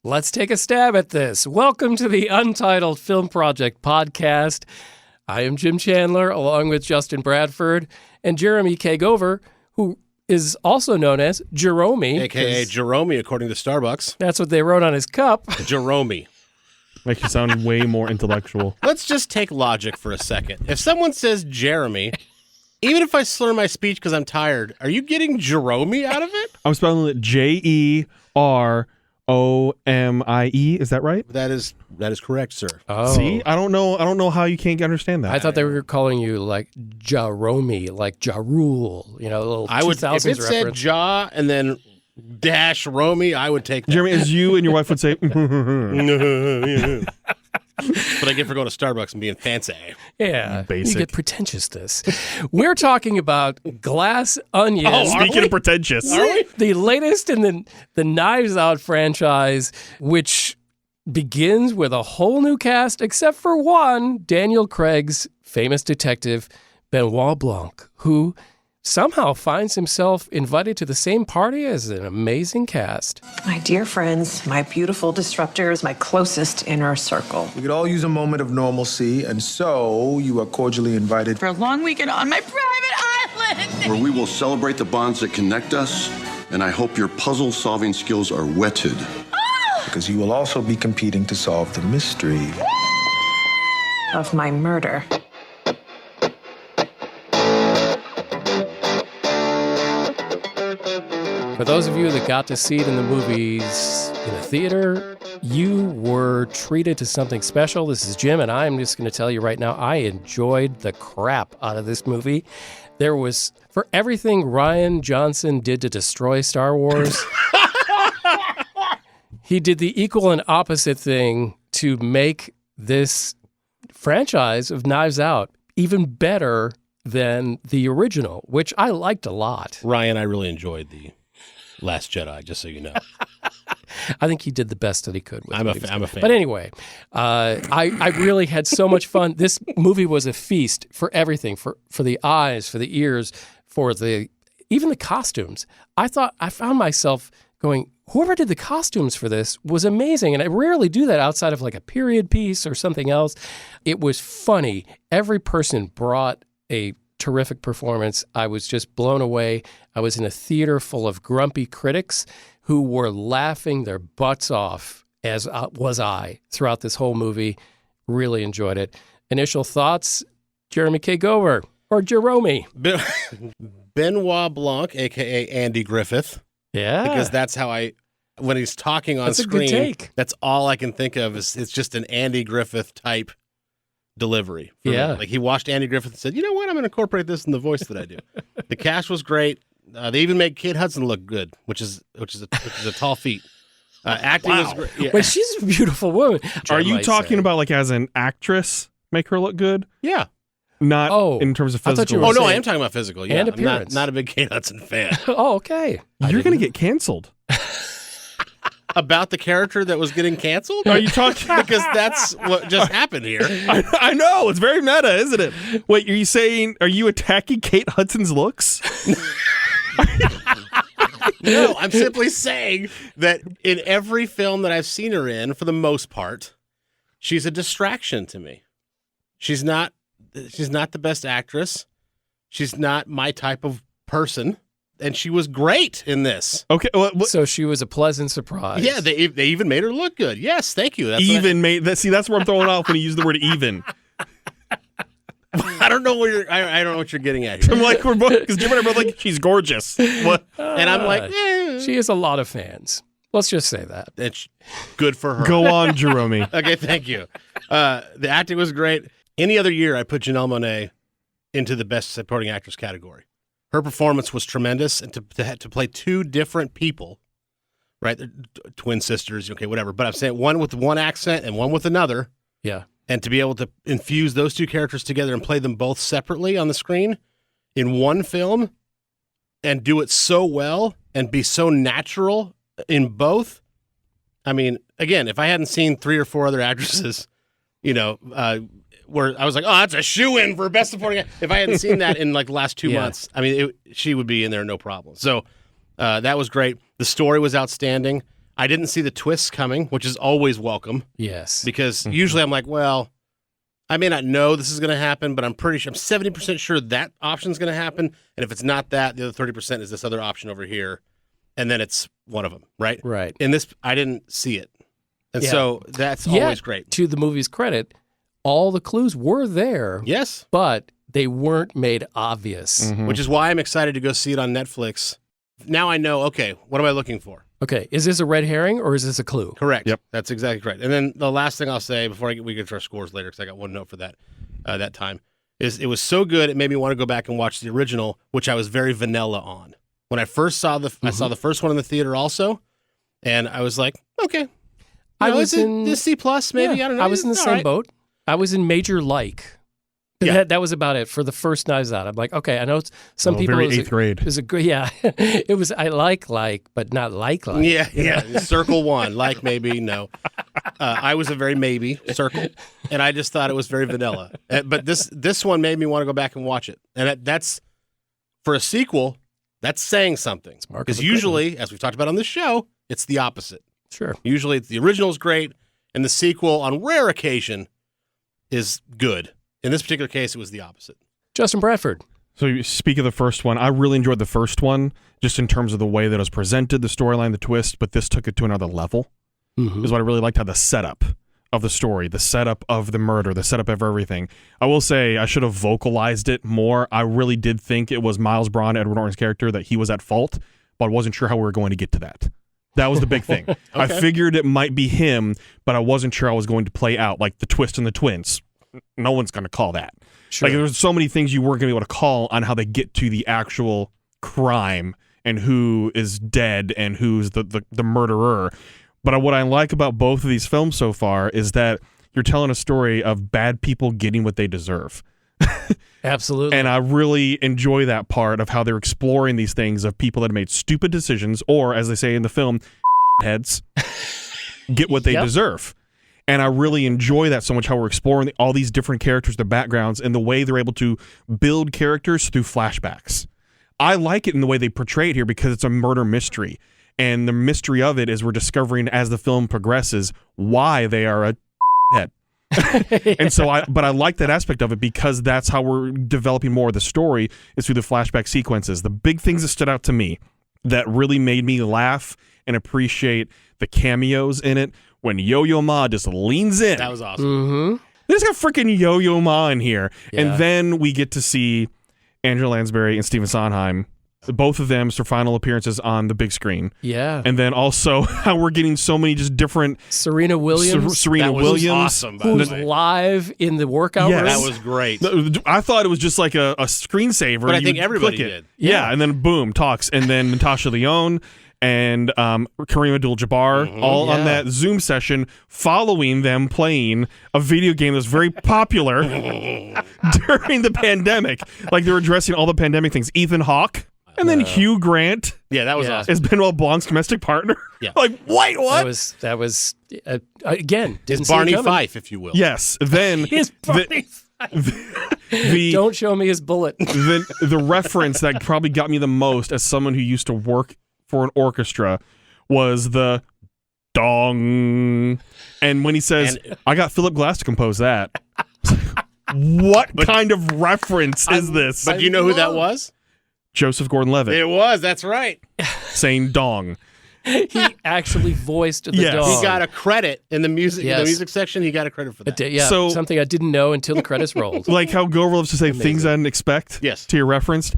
Let's take a stab at this. Welcome to the Untitled Film Project Podcast. I am Jim Chandler, along with Justin Bradford and Jeremy Kagover, who is also known as Jerome. A.K.A. Jerome, according to Starbucks. That's what they wrote on his cup. Jerome. Make you sound way more intellectual. Let's just take logic for a second. If someone says Jeremy, even if I slur my speech because I'm tired, are you getting Jerome out of it? I'm spelling it Jeromie. Is that right? That is correct, sir. Oh. See, I don't know how you can't understand that. I thought they were calling you like Jerome, like Ja Rule, a little I would, 2000s if it said reference. Ja and then dash Romy, I would take that. Jeremy, as you and your wife would say, But I get for going to Starbucks and being fancy. Yeah, Basic. you get pretentious this. We're talking about Glass Onion. speaking of pretentious. The latest in the Knives Out franchise, which begins with a whole new cast, except for one, Daniel Craig's famous detective, Benoit Blanc, who somehow finds himself invited to the same party as an amazing cast. My dear friends, my beautiful disruptors, my closest inner circle. We could all use a moment of normalcy, and so you are cordially invited. For a long weekend on my private island! Where we will celebrate the bonds that connect us, and I hope your puzzle-solving skills are whetted. Because you will also be competing to solve the mystery. Of my murder. For those of you that got to see it in the movies in a theater, you were treated to something special. This is Jim, and I'm just going to tell you right now, I enjoyed the crap out of this movie. There was, for everything Rian Johnson did to destroy Star Wars, he did the equal and opposite thing to make this franchise of Knives Out even better than the original, which I liked a lot. Ryan, I really enjoyed the Last Jedi, just so you know. I think he did the best that he could with it. I'm a fan. But anyway, I really had so much fun. This movie was a feast for everything, for the eyes, for the ears, for even the costumes. I found myself going, whoever did the costumes for this was amazing. And I rarely do that outside of like a period piece or something else. It was funny. Every person brought a terrific performance. I was just blown away. I was in a theater full of grumpy critics who were laughing their butts off, as was I, throughout this whole movie. Really enjoyed it. Initial thoughts, Jeremy Kagover, or Jerome. Benoit Blanc, a.k.a. Andy Griffith. Yeah. Because that's how when he's talking on That's a screen, good take. that's all I can think of is it's just an Andy Griffith type delivery. Yeah. Like he watched Andy Griffith and said, you know what, I'm going to incorporate this in the voice that I do. The cast was great. They even made Kate Hudson look good, which is a tall feat. Acting was great. Yeah. Wait, she's a beautiful woman. Are you talking about like as an actress, make her look good? Yeah. Not in terms of I thought physical. you were Oh, no, I saying- am talking about physical. Yeah, and I'm appearance. not a big Kate Hudson fan. Oh, okay. You're going to get canceled. About the character that was getting canceled? Are you talking? Because that's what just happened here. I know. It's very meta, isn't it? Wait, are you attacking Kate Hudson's looks? No, I'm simply saying that in every film that I've seen her in, for the most part, she's a distraction to me. She's not the best actress. She's not my type of person. And she was great in this. Okay. So she was a pleasant surprise. Yeah, they even made her look good. Yes, thank you. That's that's where I'm throwing off when you use the word even. I don't know I don't know what you're getting at here. I'm like, we're both, because Jim and I are both like, she's gorgeous. What? And I'm like, She has a lot of fans. Let's just say that. it's good for her. Go on, Jerome. Okay, thank you. The acting was great. Any other year, I put Janelle Monáe into the best supporting actress category. Her performance was tremendous, and to play two different people, right? They're twin sisters, okay, whatever. But I'm saying one with one accent and one with another, Yeah. and to be able to infuse those two characters together and play them both separately on the screen in one film, and do it so well and be so natural in both. I mean, again, if I hadn't seen 3 or 4 other actresses, where I was like, oh, that's a shoo-in for best supporting. If I hadn't seen that in like the last 2 months, I mean, she would be in there no problem. So that was great. The story was outstanding. I didn't see the twists coming, which is always welcome Yes. because usually I'm like, well, I may not know this is going to happen, but I'm pretty sure, I'm 70% sure that option's going to happen. And if it's not that, the other 30% is this other option over here. And then it's one of them, right? Right. In this, I didn't see it. And Yeah. so that's Yet, always great. To the movie's credit, all the clues were there, Yes. but they weren't made obvious. Which is why I'm excited to go see it on Netflix. Now I know, okay, what am I looking for? Okay, is this a red herring or is this a clue? Correct. Yep. That's exactly correct. And then the last thing I'll say before we get to our scores later, because I got one note for that time, is it was so good it made me want to go back and watch the original, which I was very vanilla on. When I first saw I saw the first one in the theater also, and I was like, okay, I was in this C plus maybe. Yeah, I don't know. I was in the It's all same right. boat. I was in major like. Yeah. That was about it for the first Knives Out. I'm like, okay, I know some people very it was eighth grade. It was a good, yeah. It was I like, but not like. Yeah. Circle one, like maybe no. I was a very maybe circle, and I just thought it was very vanilla. But this one made me want to go back and watch it, and that's for a sequel. That's saying something mark of because a good usually, as we've talked about on this show, it's the opposite. Sure. Usually, the original is great, and the sequel, on rare occasion, is good. In this particular case, it was the opposite. Justin Bradford. So you speak of the first one. I really enjoyed the first one, just in terms of the way that it was presented, the storyline, the twist, but this took it to another level. Is what I really liked, how the setup of the story, the setup of the murder, the setup of everything. I will say I should have vocalized it more. I really did think it was Miles Braun, Edward Norton's character, that he was at fault, but I wasn't sure how we were going to get to that. That was the big thing. I figured it might be him, but I wasn't sure I was going to play out, like the twist in the twins. No one's going to call that. Sure. Like there's so many things you weren't going to be able to call on how they get to the actual crime and who is dead and who's the murderer. But what I like about both of these films so far is that you're telling a story of bad people getting what they deserve. Absolutely. And I really enjoy that part of how they're exploring these things of people that made stupid decisions, or as they say in the film, heads get what they deserve. And I really enjoy that so much, how we're exploring all these different characters, their backgrounds, and the way they're able to build characters through flashbacks. I like it in the way they portray it here because it's a murder mystery. And the mystery of it is we're discovering as the film progresses why they are a head. And so I like that aspect of it because that's how we're developing more of the story is through the flashback sequences. The big things that stood out to me that really made me laugh and appreciate the cameos in it when Yo-Yo Ma just leans in. That was awesome. Mm-hmm. They just got freaking Yo-Yo Ma in here. Yeah. And then we get to see Angela Lansbury and Stephen Sondheim, both of them for final appearances on the big screen. Yeah. And then also how we're getting so many just different Serena Williams. Serena That was Williams. awesome, by the Who's way. live in the workout Yes. room. That was great. I thought it was just like a screensaver. But I think You everybody click it. did. Yeah, and then boom, talks. And then Natasha Lyonne and Kareem Abdul-Jabbar all on that Zoom session following them playing a video game that's very popular during the pandemic. Like they were addressing all the pandemic things. Ethan Hawke and then Hugh Grant Yeah, that was Yeah. awesome. as Benoit Blanc's domestic partner. Yeah. Like, wait, what? That was again, didn't see it Barney coming. Fife, if you will. Yes. Then His Barney the Don't show me his bullet. the reference that probably got me the most as someone who used to work for an orchestra was the dong. And when he says, I got Philip Glass to compose that. What kind of reference is this? But do you know who that was? Joseph Gordon-Levitt It was. That's right. saying dong. He actually voiced the Yes. dog. He got a credit in the music Yes. section. He got a credit for that. Yeah, So- something I didn't know until the credits rolled. Like how Grover loves to say things I didn't expect Yes. to your reference.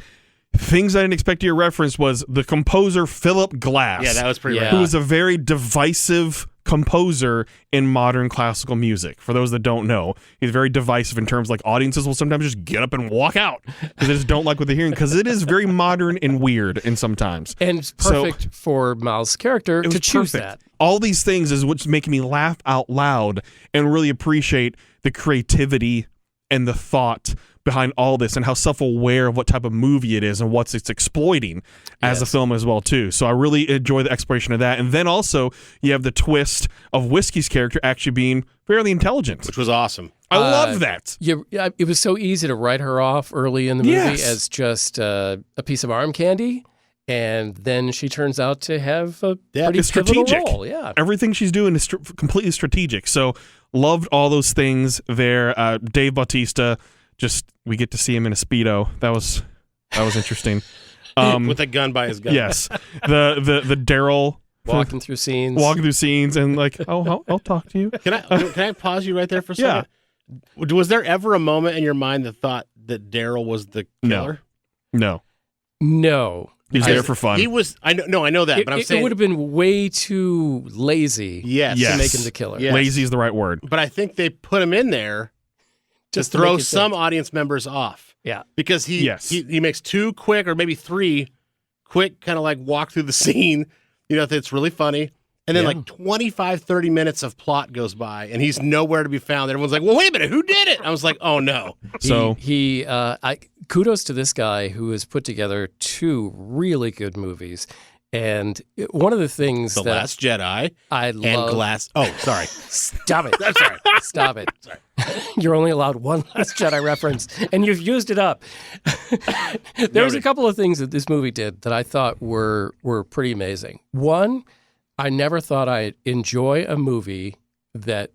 Things I didn't expect to your reference was the composer Philip Glass. Yeah, that was pretty Yeah. rad. who is a very divisive composer in modern classical music. For those that don't know, he's very divisive in terms like audiences will sometimes just get up and walk out because they just don't like what they're hearing because it is very modern and weird in sometimes. And it's perfect for Miles' character It was to choose perfect. that. All these things is what's making me laugh out loud and really appreciate the creativity and the thought behind all this and how self-aware of what type of movie it is and what it's exploiting as a film as well too. So I really enjoy the exploration of that. And then also you have the twist of Whiskey's character actually being fairly intelligent. Which was awesome. I love that. It was so easy to write her off early in the movie Yes. as just a piece of arm candy. And then she turns out to have a Yeah, pretty it's pivotal strategic. role. Yeah. Everything she's doing is completely strategic. So loved all those things there. Dave Bautista, we get to see him in a Speedo. That was interesting. With a gun by his gun. Yes. The Daryl Walking through scenes and like, I'll talk to you. Can I pause you right there for a second? Yeah. Was there ever a moment in your mind that thought that Daryl was the killer? No. He's there for fun. He was. I know that, but I'm saying it would have been way too lazy. Yes. To make him the killer. Yes. Lazy is the right word. But I think they put him in there Just to throw some audience members off. Yeah. Because he makes 2 quick or maybe 3 quick kind of like walk through the scene. It's really funny. And then like 25, 30 minutes of plot goes by and he's nowhere to be found. Everyone's like, well, wait a minute, who did it? I was like, oh no. So kudos to this guy who has put together 2 really good movies. And one of the things The Last Jedi I and love... Glass... Oh, sorry. Stop it. I'm sorry. Stop it. Sorry. You're only allowed one Last Jedi reference, and you've used it up. There was a couple of things that this movie did that I thought were pretty amazing. One, I never thought I'd enjoy a movie that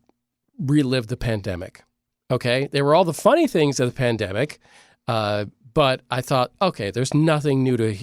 relived the pandemic. Okay? There were all the funny things of the pandemic, but I thought, okay, there's nothing new to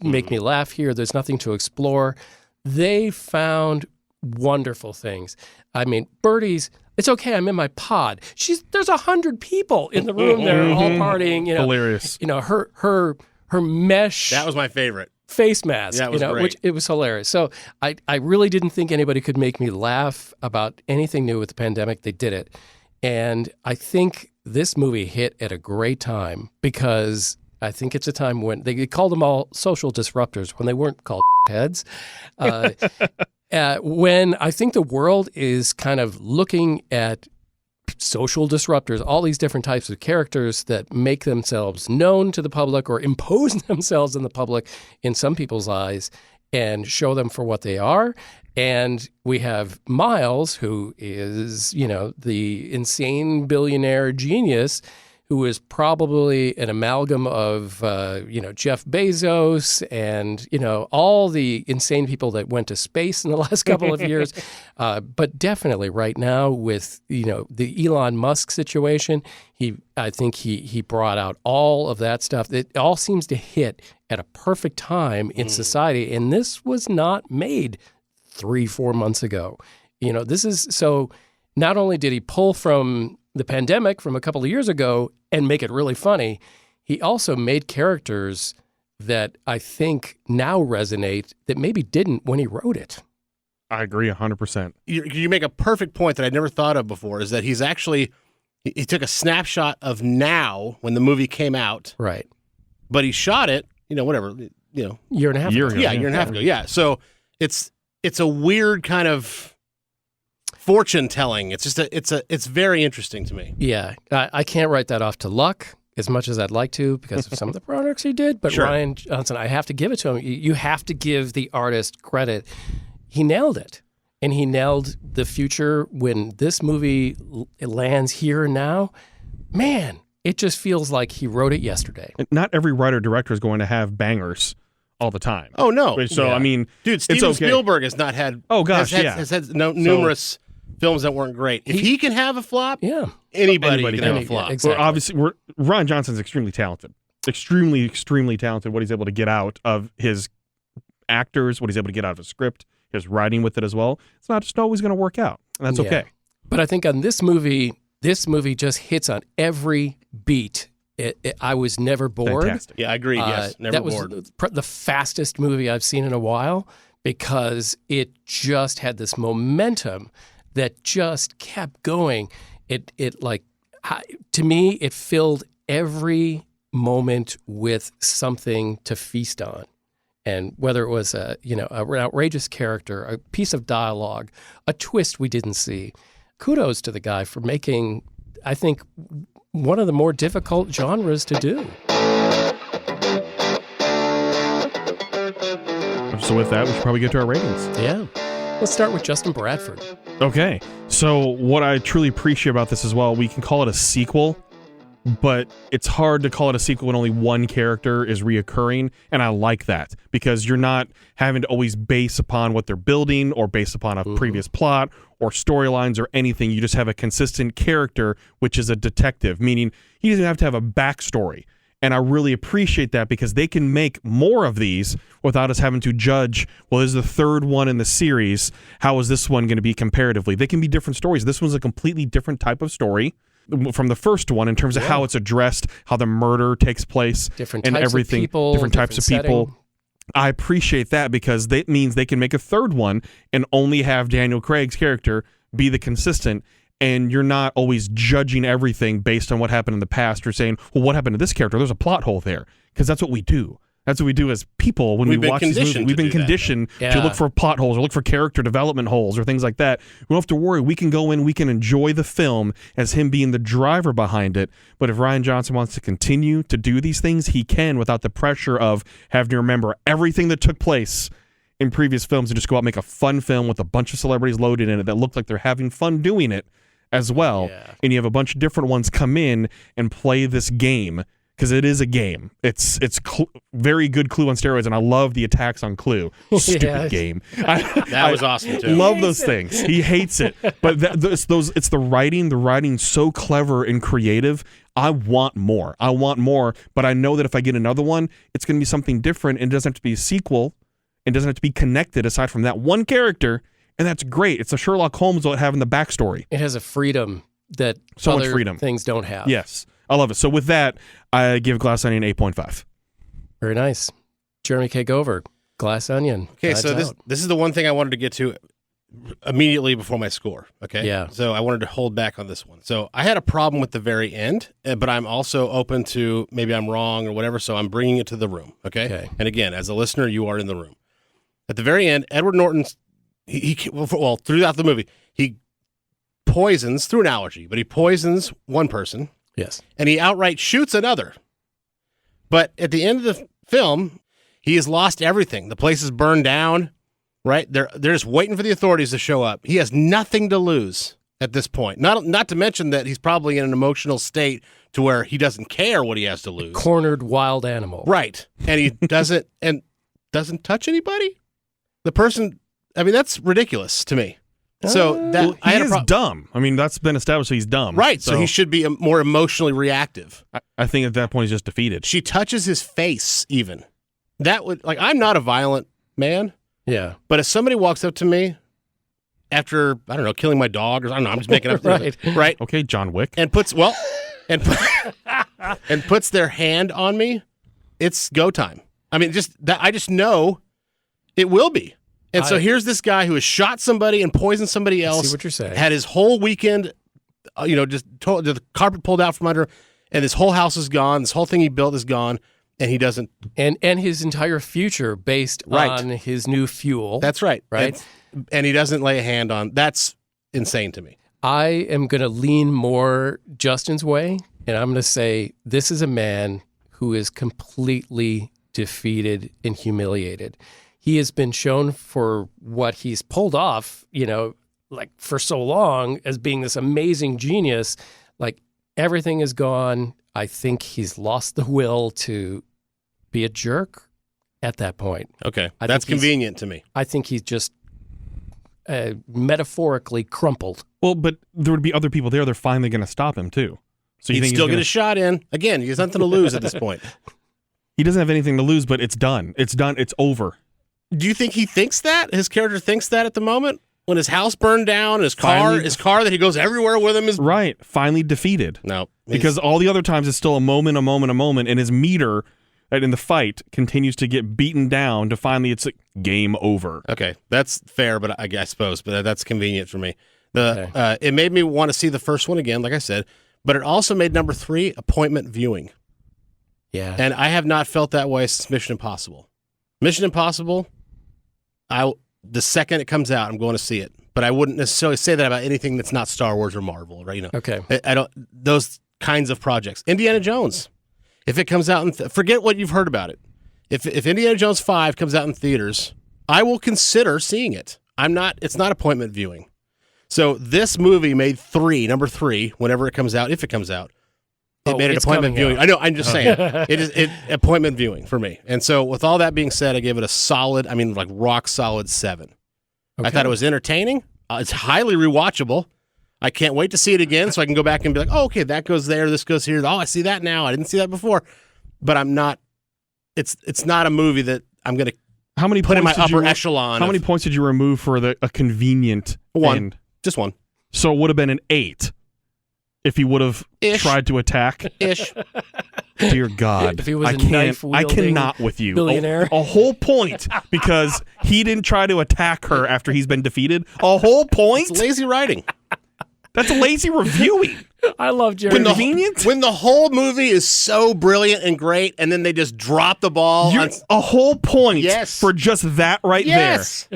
make me laugh here. There's nothing to explore. They found wonderful things. I mean, Birdie's, it's okay, I'm in my pod. There's 100 people in the room. They're all partying. Hilarious. Her mesh. That was my favorite. Face mask. That was great. Which it was hilarious. So I really didn't think anybody could make me laugh about anything new with the pandemic. They did it. And I think this movie hit at a great time because I think it's a time when they called them all social disruptors when they weren't called heads. When I think the world is kind of looking at social disruptors, all these different types of characters that make themselves known to the public or impose themselves in the public in some people's eyes and show them for what they are. And we have Miles, who is, the insane billionaire genius who is probably an amalgam of, Jeff Bezos and, all the insane people that went to space in the last couple of years. But definitely right now with, the Elon Musk situation, I think he brought out all of that stuff. It all seems to hit at a perfect time in society. And this was not made 3-4 months ago. This is so not only did he pull from the pandemic from a couple of years ago and make it really funny, he also made characters that I think now resonate that maybe didn't when he wrote it. I agree 100%. You make a perfect point that I'd never thought of before, is that he's actually, he took a snapshot of now when the movie came out. Right. But he shot it, year and a half ago. Yeah, year and a half ago. Yeah. So it's a weird kind of fortune telling. It's very interesting to me. Yeah. I can't write that off to luck as much as I'd like to because of some of the products he did. But sure. Rian Johnson, I have to give it to him. You have to give the artist credit. He nailed it. And he nailed the future when this movie lands here and now. Man, it just feels like he wrote it yesterday. Not every writer-director is going to have bangers all the time. Oh, no. So, I mean, dude, Steven Spielberg has not had... Oh, gosh, has had numerous films that weren't great. If he can have a flop, anybody can have a flop. Yeah, exactly. Well, obviously, Rian Johnson's extremely talented. Extremely, extremely talented. What he's able to get out of his actors, what he's able to get out of his script, his writing with it as well. It's not just always going to work out. And that's okay. But I think on this movie just hits on every beat. I was never bored. Fantastic. Yeah, I agree. Yes, never bored. That was the fastest movie I've seen in a while because it just had this momentum that just kept going. To me, it filled every moment with something to feast on. And whether it was an outrageous character, a piece of dialogue, a twist we didn't see, kudos to the guy for making, I think, one of the more difficult genres to do. So with that, we should probably get to our ratings. Yeah. Let's start with Justin Bradford. Okay. So what I truly appreciate about this as well, we can call it a sequel but it's hard to call it a sequel when only one character is reoccurring, and I like that because you're not having to always base upon what they're building or based upon a previous plot or storylines or anything. You just have a consistent character, which is a detective, meaning he doesn't have to have a backstory. And I really appreciate that because they can make more of these without us having to judge, well, this is the third one in the series. How is this one going to be comparatively? They can be different stories. This one's a completely different type of story from the first one in terms of how it's addressed, how the murder takes place, different and types everything, of people, different types of people. setting. I appreciate that because that means they can make a third one and only have Daniel Craig's character be the consistent. And you're not always judging everything based on what happened in the past or saying, well, what happened to this character? There's a plot hole there. Because that's what we do. That's what we do as people when we watch these movies. We've been conditioned to look for plot holes or look for character development holes or things like that. We don't have to worry. We can go in, we can enjoy the film as him being the driver behind it. But if Rian Johnson wants to continue to do these things, he can without the pressure of having to remember everything that took place in previous films and just go out and make a fun film with a bunch of celebrities loaded in it that look like they're having fun doing it as well. And you have a bunch of different ones come in and play this game because it is a game. It's very good Clue on steroids, and I love the attacks on Clue. Stupid game. That was awesome too. Love those things. He hates it, but it's the writing. The writing's so clever and creative. I want more. But I know that if I get another one, it's going to be something different, and it doesn't have to be a sequel. It doesn't have to be connected aside from that one character. And that's great. It's a Sherlock Holmes without having the backstory. It has a freedom that so other much freedom things don't have. Yes. I love it. So with that, I give Glass Onion 8.5. Very nice. Jeremy K. Gover, Glass Onion. Okay, so this is the one thing I wanted to get to immediately before my score. Okay. Yeah. So I wanted to hold back on this one. So I had a problem with the very end, but I'm also open to maybe I'm wrong or whatever. So I'm bringing it to the room. Okay. And again, as a listener, you are in the room. At the very end, Edward Norton's well, throughout the movie, he poisons through an allergy, but he poisons one person. Yes. And he outright shoots another. But at the end of the film, he has lost everything. The place is burned down, right? They're just waiting for the authorities to show up. He has nothing to lose at this point. Not to mention that he's probably in an emotional state to where he doesn't care what he has to lose. Cornered wild animal. Right. And he doesn't touch anybody? The person, I mean, that's ridiculous to me. So that he is dumb. I mean, that's been established. So he's dumb, right? So he should be more emotionally reactive. I think at that point he's just defeated. She touches his face. Even that would I'm not a violent man. Yeah, but if somebody walks up to me after killing my dog, or I don't know, I'm just making up right? Okay, John Wick, and puts their hand on me, it's go time. I mean, I just know it will be. And so here's this guy who has shot somebody and poisoned somebody else. I see what you're saying. Had his whole weekend, the carpet pulled out from under, and his whole house is gone. This whole thing he built is gone, and he doesn't. And his entire future based on his new fuel. That's right. Right. And he doesn't lay a hand on. That's insane to me. I am going to lean more Justin's way, and I'm going to say this is a man who is completely defeated and humiliated. He has been shown for what he's pulled off, for so long as being this amazing genius. Like, everything is gone. I think he's lost the will to be a jerk at that point. Okay. That's convenient to me. I think he's just metaphorically crumpled. Well, but there would be other people there. They're finally going to stop him, too. So he'd still get a shot in. Again, he has nothing to lose at this point. He doesn't have anything to lose, but it's done. It's done. It's over. Do you think he thinks that? His character thinks that at the moment? When his house burned down, his car that he goes everywhere with him is... Right. Finally defeated. No. Because all the other times it's still a moment, and his meter in the fight continues to get beaten down to finally it's game over. Okay. That's fair, but I suppose, but that's convenient for me. It made me want to see the first one again, like I said, but it also made number 3 appointment viewing. Yeah. And I have not felt that way since Mission Impossible. Mission Impossible... the second it comes out, I'm going to see it. But I wouldn't necessarily say that about anything that's not Star Wars or Marvel, right? Okay. I don't those kinds of projects. Indiana Jones, if it comes out forget what you've heard about it. If Indiana Jones 5 comes out in theaters, I will consider seeing it. It's not appointment viewing. So this movie made number 3, whenever it comes out, if it comes out, It made it it's appointment coming viewing. out. I know. I'm just saying. It is appointment viewing for me. And so, with all that being said, I gave it a solid. I mean, like rock solid 7. I Okay. thought it was entertaining. It's highly rewatchable. I can't wait to see it again, so I can go back and be like, "Oh, okay, that goes there. This goes here. Oh, I see that now. I didn't see that before." But I'm not. It's not a movie that I'm going to How many put in my points did upper you, echelon. How many points did you remove for a convenient One. end? Just one. So it would have been an 8 if he would have Ish. tried to attack. Ish. Dear God, If he was I a can't. I knife-wielding cannot with you. billionaire. A whole point because he didn't try to attack her after he's been defeated. A whole point. It's lazy writing. That's a lazy reviewing. I love Jeremy. Convenient. When the whole movie is so brilliant and great, and then they just drop the ball. You're a whole point Yes. for just that right Yes.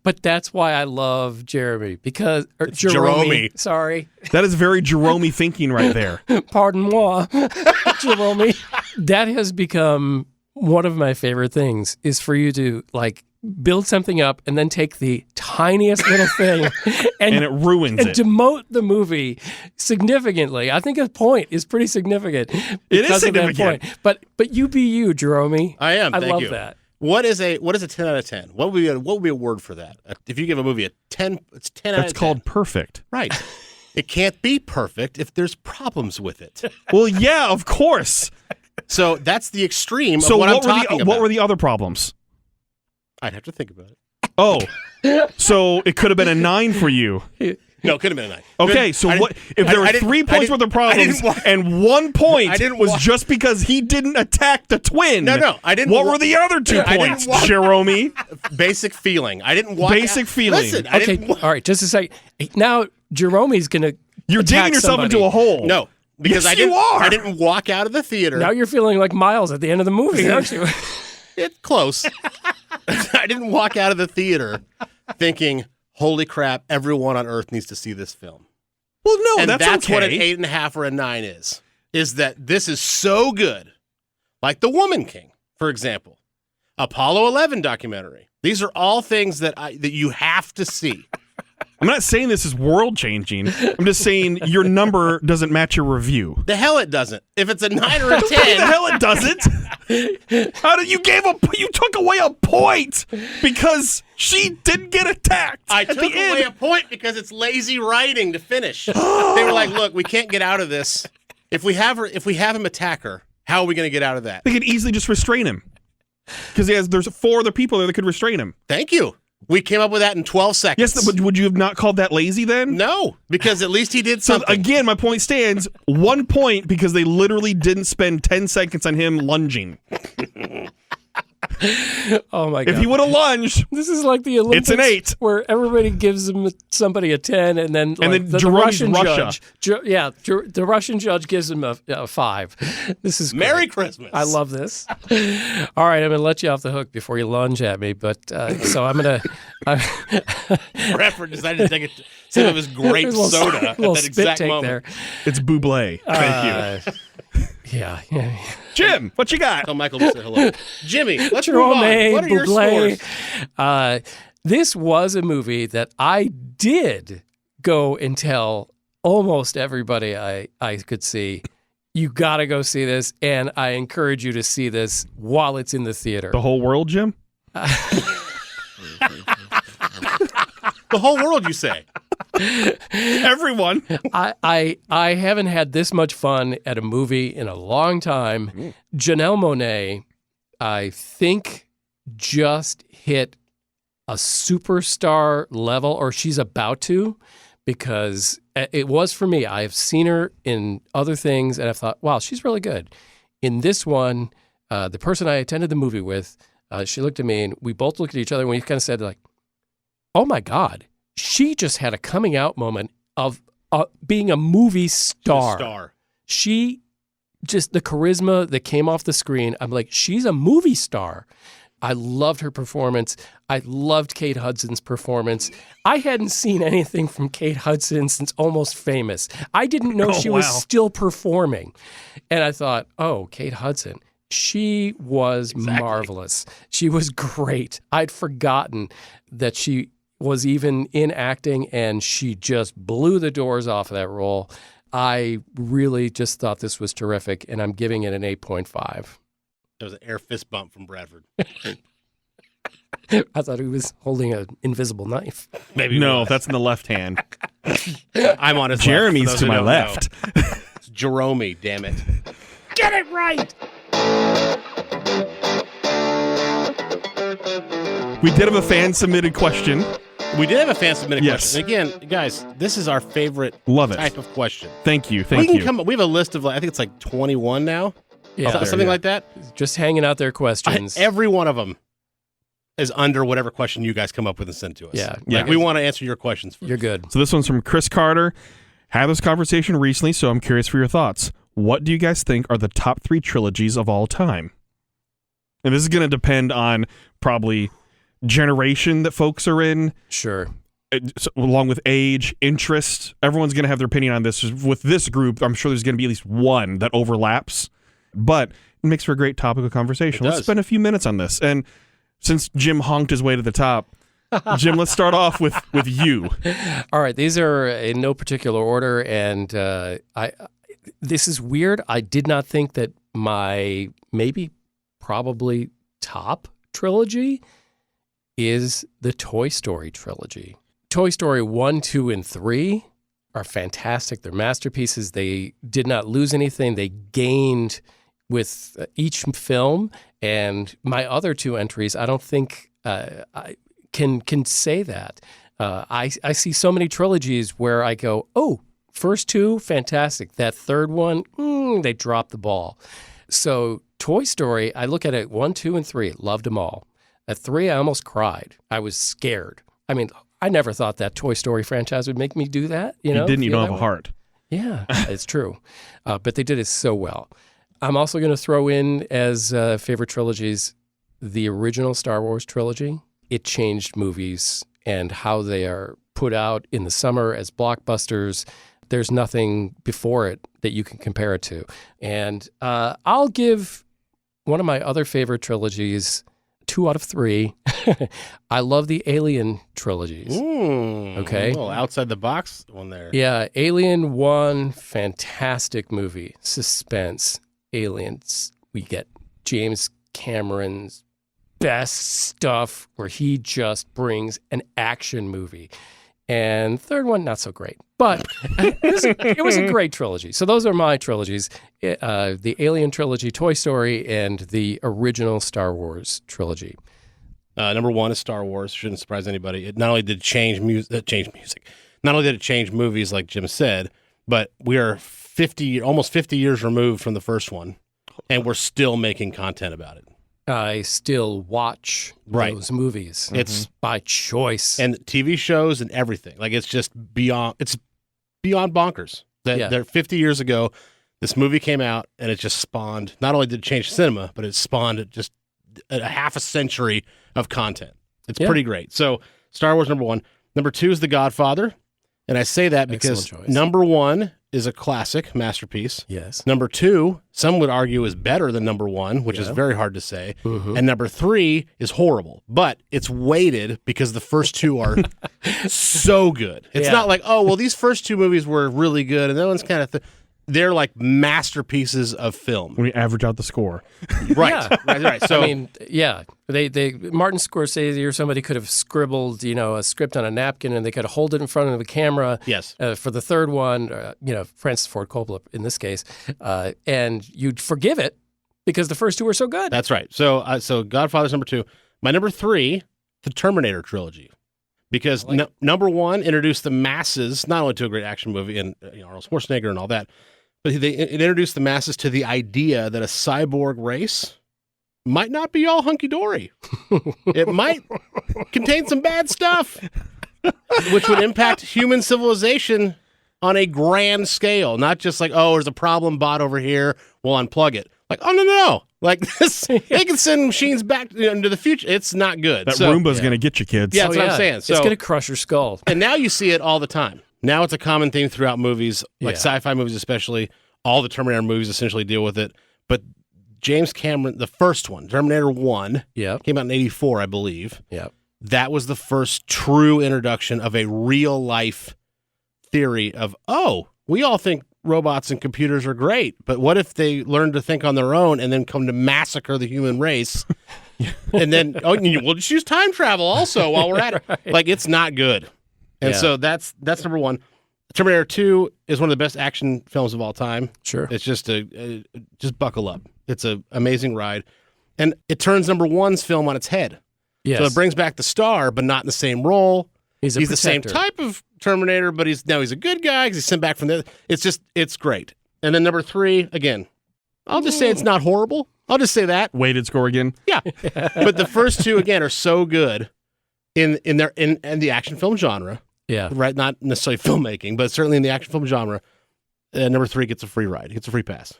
But that's why I love Jeremy because Jerome. Sorry, there. That is very Jerome thinking right there. pardon moi, Jerome. That has become one of my favorite things. Is for you to like build something up and then take the tiniest little thing And it ruins and it. demote the movie significantly. I think a point is pretty significant. Because of that significant. point. But you be you, Jerome. I am. I Thank love you. that. What is a 10 out of 10? What would be a word for that? If you give a movie a 10, it's 10 out of 10. That's called perfect. Right. It can't be perfect if there's problems with it. Well, yeah, of course. So that's the extreme So of what I'm what were talking about. what were the other problems? I'd have to think about it. Oh, so it could have been a 9 for you. No, it could have been a 9. Okay, so what if there were 3 points worth of problems and 1 point was just because he didn't attack the twin? No, I didn't What wa- were the other 2 I didn't points, walk- Jerome? Basic feeling. I didn't walk Basic out. feeling. Listen, I Okay, didn't all right, just a second. Now Jerome's gonna You're attack digging yourself somebody. into a hole. No, because Yes, I didn't you are. I didn't walk out of the theater. Now you're feeling like Miles at the end of the movie, aren't you? It's close. I didn't walk out of the theater thinking, "Holy crap! Everyone on Earth needs to see this film." Well, no, And that's okay. what an 8.5 or a 9 is. Is that this is so good, like The Woman King, for example, Apollo 11 documentary. These are all things that you have to see. I'm not saying this is world changing. I'm just saying your number doesn't match your review. The hell it doesn't. If it's a 9 or a The 10, hell it doesn't. How did you you took away a point because she didn't get attacked. I at took the away end. a point because it's lazy writing to finish. They were like, "Look, we can't get out of this. If we have him attack her, how are we going to get out of that?" They could easily just restrain him because there's 4 other people there that could restrain him. Thank you. We came up with that in 12 seconds. Yes, but would you have not called that lazy then? No, because at least he did So something. again, my point stands. 1 point because they literally didn't spend 10 seconds on him lunging. Oh my god! If he would have lunged, This is like the Olympics. It's an 8. where everybody gives somebody a 10, and then the Jerome's Russian Russia. judge, the Russian judge gives him a 5. This is Merry great. Christmas. I love this. All right, I'm going to let you off the hook before you lunge at me, but so I'm going to. Bradford decided to take a sip of his grape soda at little that spit exact take moment. there. it's Bublé. Thank you. Yeah. Jim, what you got? Tell Michael to say hello. Jimmy, let's move Jerome, on. What are your Bublé. scores? This was a movie that I did go and tell almost everybody I could see, you got to go see this, and I encourage you to see this while it's in the theater. The whole world, Jim? The whole world, you say? Everyone. I haven't had this much fun at a movie in a long time. Janelle Monáe, I think, just hit a superstar level, or she's about to, because it was for me. I've seen her in other things, and I thought, wow, she's really good. In this one, the person I attended the movie with, she looked at me, and we both looked at each other, and we kind of said, like, oh my God, she just had a coming out moment of being a movie star. She just, the charisma that came off the screen, I'm like, she's a movie star. I loved her performance. I loved Kate Hudson's performance. I hadn't seen anything from Kate Hudson since Almost Famous. I didn't know she was still performing. And I thought, oh, Kate Hudson, she was marvelous. She was great. I'd forgotten that she was even in acting, and she just blew the doors off of that role. I really just thought this was terrific, and I'm giving it an 8.5. There was an air fist bump from Bradford. I thought he was holding an invisible knife. Maybe No, that's in the left hand. I'm on his Jeremy's left, to my left. It's Jerome, damn it. Get it right! We did have a fan-submitted question. We did have a fan submitted Yes. question. Again, guys, this is our favorite Love it. type of question. Thank you. we Thank can you. we have a list of, I think it's like 21 now. Yeah, Something like that. just hanging out their questions. Every one of them is under whatever question you guys come up with and send to us. Yeah. Yeah. We want to answer your questions first. You're good. So this one's from Chris Carter. Had this conversation recently, so I'm curious for your thoughts. What do you guys think are the top 3 trilogies of all time? And this is going to depend on probably generation that folks are in, Sure. along with age, interest. Everyone's going to have their opinion on this. With this group, I'm sure there's going to be at least one that overlaps, but it makes for a great topic of conversation. It Let's does. spend a few minutes on this. And since Jim honked his way to the top, Jim, let's start off with you. All right, these are in no particular order, and this is weird. I did not think that my probably top trilogy is the Toy Story trilogy. Toy Story 1, 2, and 3 are fantastic. They're masterpieces. They did not lose anything. They gained with each film. And my other 2 entries, I don't think I can say that. I see so many trilogies where I go, oh, first 2, fantastic. That third one, they dropped the ball. So Toy Story, I look at it 1, 2, and 3, loved them all. At 3, I almost cried. I was scared. I mean, I never thought that Toy Story franchise would make me do that. You know, You don't have that a way. heart. Yeah, it's true. But they did it so well. I'm also going to throw in as favorite trilogies the original Star Wars trilogy. It changed movies and how they are put out in the summer as blockbusters. There's nothing before it that you can compare it to. And I'll give one of my other favorite trilogies 2 out of 3. I love the Alien trilogies. Okay. A little outside the box one there. Yeah, Alien 1, fantastic movie. Suspense, aliens. We get James Cameron's best stuff where he just brings an action movie. And third one, not so great. But it was a great trilogy. So those are my trilogies. The Alien trilogy, Toy Story, and the original Star Wars trilogy. Number 1 is Star Wars. Shouldn't surprise anybody. It not only did change music, not only did it change movies, like Jim said, but we are almost 50 years removed from the first one, and we're still making content about it. I still watch those movies. It's by choice. and TV shows and everything. Like it's beyond bonkers. They're 50 years ago. This movie came out, and it just spawned. Not only did it change cinema, but it spawned just a half a century of content. It's pretty great. So Star Wars number 1. Number 2 is The Godfather, and I say that because Excellent choice. number 1 is a classic masterpiece. Yes. Number 2, some would argue, is better than number 1, which is very hard to say. And number 3 is horrible, but it's weighted because the first 2 are so good. It's not like, oh, well, these first 2 movies were really good, and that one's kind of they're like masterpieces of film. When we average out the score. Right. So I mean, yeah, they Martin Scorsese or somebody could have scribbled, a script on a napkin, and they could hold it in front of the camera. Yes. For the third one, Francis Ford Coppola in this case, and you'd forgive it because the first 2 were so good. that's right. So Godfather's number 2. My number 3, the Terminator trilogy. Because number 1 introduced the masses, not only to a great action movie and Arnold Schwarzenegger and all that, but it introduced the masses to the idea that a cyborg race might not be all hunky-dory. It might contain some bad stuff, which would impact human civilization on a grand scale. Not just like, oh, there's a problem bot over here, we'll unplug it. Like, oh, no. Like this, they can send machines back into the future. It's not good. That Roomba's going to get you, kids. Yeah, that's what I'm saying. So, it's going to crush your skull. and now you see it all the time. Now it's a common theme throughout movies, like sci-fi movies especially. All the Terminator movies essentially deal with it. But James Cameron, the first one, Terminator 1, came out in 1984, I believe. Yep. That was the first true introduction of a real-life theory of, we all think robots and computers are great, but what if they learn to think on their own and then come to massacre the human race? And then, we'll just use time travel also while we're at it. Right. Like, it's not good. And so that's number one. Terminator 2 is one of the best action films of all time. Sure. It's just just buckle up. It's an amazing ride. And it turns number one's film on its head. Yes. So it brings back the star, but not in the same role. He's the same type of Terminator, but he's a good guy because he's sent back from the. It's great. And then number 3, again, I'll just say it's not horrible. I'll just say that. Weighted score again. Yeah. But the first 2 again are so good in the action film genre. Yeah. Right. Not necessarily filmmaking, but certainly in the action film genre. Number 3 gets a free ride. He gets a free pass.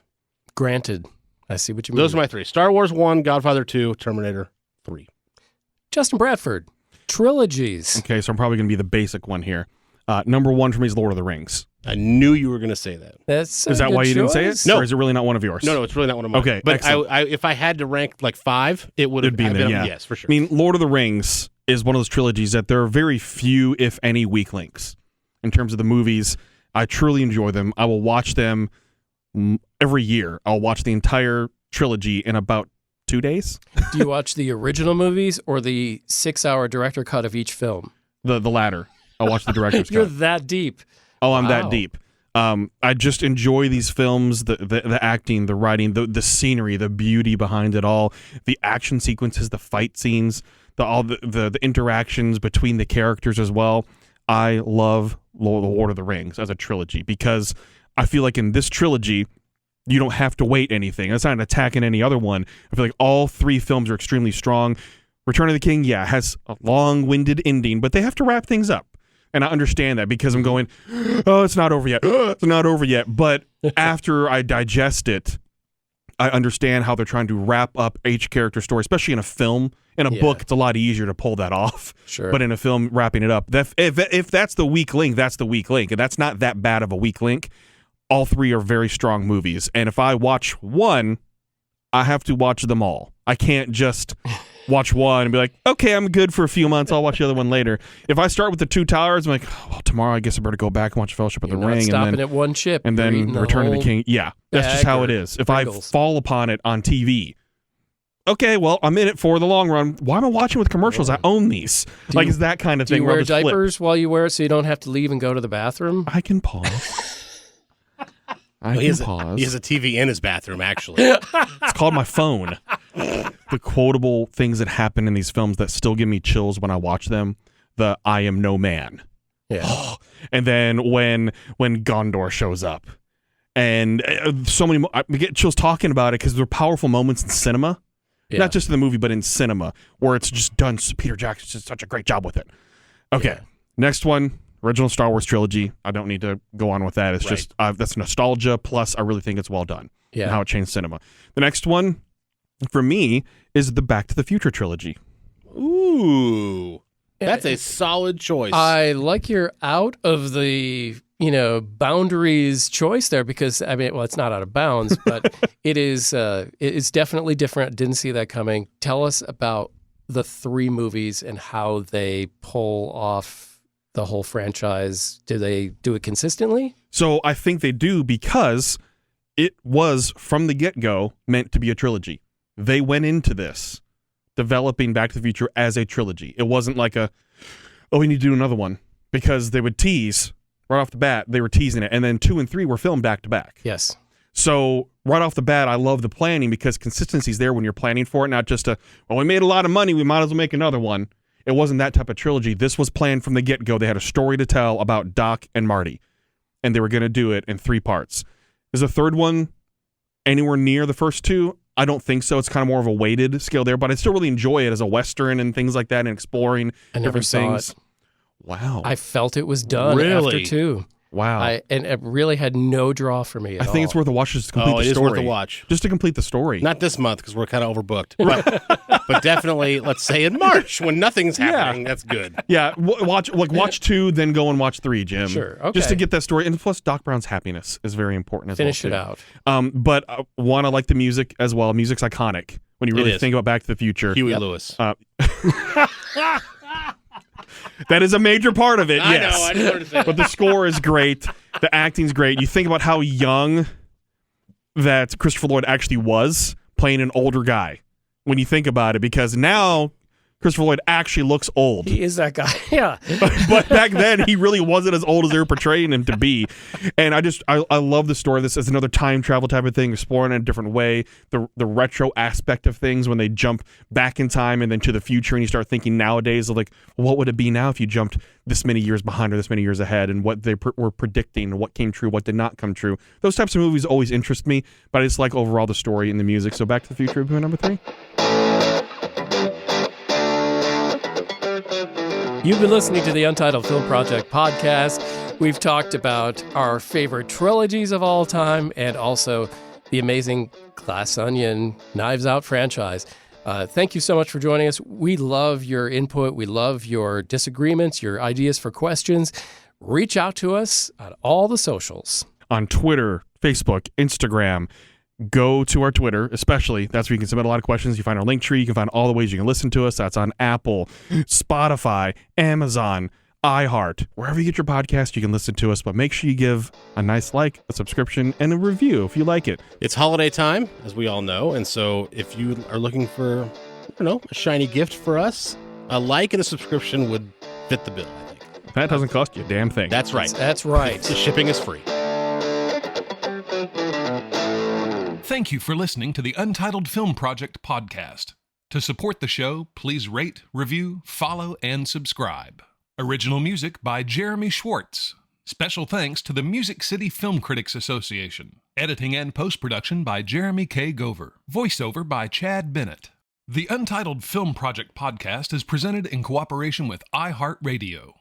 Granted. I see what you mean. Those are my 3: Star Wars 1, Godfather 2, Terminator 3. Justin Bradford. Trilogies. Okay, so I'm probably going to be the basic one here. Number 1 for me is Lord of the Rings. I knew you were going to say that. Is that why you didn't say it? No. Or is it really not one of yours? No, it's really not one of mine. Okay, but excellent. if I had to rank like 5, it would have It'd be in there, yeah. Yes, for sure. I mean, Lord of the Rings is one of those trilogies that there are very few, if any, weak links in terms of the movies. I truly enjoy them. I will watch them every year. I'll watch the entire trilogy in about 2 days. Do you watch the original movies or the 6-hour director cut of each film? The latter. I'll watch the director's You're cut. that deep. Oh, I'm Wow. that deep. I just enjoy these films, the acting, the writing, the scenery, the beauty behind it all, the action sequences, the fight scenes, the interactions between the characters as well. I love Lord of the Rings as a trilogy because I feel like in this trilogy, you don't have to wait anything. It's not an attack in any other one. I feel like all 3 films are extremely strong. Return of the King, has a long-winded ending, but they have to wrap things up. And I understand that because I'm going, oh, it's not over yet. It's not over yet. But after I digest it, I understand how they're trying to wrap up each character story, especially in a film. In a book, it's a lot easier to pull that off. Sure. But in a film, wrapping it up, if that's the weak link, that's the weak link. And that's not that bad of a weak link. All 3 are very strong movies. And if I watch one, I have to watch them all. I can't just watch one and be like, okay, I'm good for a few months. I'll watch the other one later. If I start with the 2 Towers, I'm like, well, tomorrow I guess I better go back and watch Fellowship of the You're Ring. not stopping and then, at one chip. and You're then eating the Return of the whole King. Yeah, that's just bag how or it is. If I Pringles. fall upon it on TV, okay, well, I'm in it for the long run. Why am I watching with commercials? I own these. It's that kind of Do thing. you where I'll wear just flip. diapers while you wear it so you don't have to leave and go to the bathroom? I can pause. He has a TV in his bathroom, actually. It's called my phone. The quotable things that happen in these films that still give me chills when I watch them. The I am no man. Yeah. And then when Gondor shows up. And so many I get chills talking about it because they're powerful moments in cinema. Yeah. Not just in the movie, but in cinema, where it's just done. Peter Jackson's did such a great job with it. Okay, next one, original Star Wars trilogy. I don't need to go on with that. It's just that's nostalgia. Plus, I really think it's well done. Yeah. And how it changed cinema. The next one, for me, is the Back to the Future trilogy. Ooh. That's a solid choice. I like your out of the boundaries choice there because it's not out of bounds, but it's definitely different. Didn't see that coming. Tell us about the 3 movies and how they pull off the whole franchise. Do they do it consistently? So I think they do because it was from the get-go meant to be a trilogy. They went into this developing Back to the Future as a trilogy. It wasn't like we need to do another one because they would tease right off the bat. They were teasing it. And then 2 and 3 were filmed back to back. Yes. So right off the bat, I love the planning because consistency's there when you're planning for it, not just we made a lot of money, we might as well make another one. It wasn't that type of trilogy. This was planned from the get-go. They had a story to tell about Doc and Marty, and they were going to do it in 3 parts. Is the third one anywhere near the first 2? I don't think so. It's kind of more of a weighted scale there, but I still really enjoy it as a Western and things like that and exploring I never different saw things. it. Wow. I felt it was done Really? after 2. Wow. And it really had no draw for me at all. I think it's worth a watch just to complete the it is story. worth a watch. Just to complete the story. Not this month because we're kind of overbooked. But definitely, let's say in March when nothing's happening, that's good. Yeah, watch 2, then go and watch 3, Jim. Sure, Just to okay. get that story, and plus Doc Brown's happiness is very important as Finish well. it out. But one, I like the music as well. Music's iconic when you It really is. think about Back to the Future. Huey Lewis. That is a major part of it, I yes. know, I just wanted to say But the score is great. The acting's great. You think about how young that Christopher Lloyd actually was playing an older guy when you think about it, because now Christopher Lloyd actually looks old. He is that guy. Yeah. But back then, he really wasn't as old as they were portraying him to be. And I love the story. This is another time travel type of thing, exploring in a different way. The retro aspect of things when they jump back in time and then to the future, and you start thinking nowadays of like, what would it be now if you jumped this many years behind or this many years ahead, and what they were predicting, and what came true, what did not come true. Those types of movies always interest me, but I just like overall the story and the music. So Back to the Future movie number 3. You've been listening to the Untitled Film Project podcast. We've talked about our favorite trilogies of all time and also the amazing Glass Onion Knives Out franchise. Thank you so much for joining us. We love your input. We love your disagreements, your ideas for questions. Reach out to us on all the socials. On Twitter, Facebook, Instagram. Go to our Twitter, especially. That's where you can submit a lot of questions. You find our link tree. You can find all the ways you can listen to us. That's on Apple, Spotify, Amazon, iHeart. Wherever you get your podcast, you can listen to us. But make sure you give a nice like, a subscription, and a review if you like it. It's holiday time, as we all know. And so if you are looking for, I don't know, a shiny gift for us, a like and a subscription would fit the bill, I think. That doesn't cost you a damn thing. That's right. That's right. The shipping is free. Thank you for listening to the Untitled Film Project podcast. To support the show, please rate, review, follow, and subscribe. Original music by Jeremy Schwartz. Special thanks to the Music City Film Critics Association. Editing and post-production by Jeremy K. Gover. Voiceover by Chad Bennett. The Untitled Film Project podcast is presented in cooperation with iHeartRadio.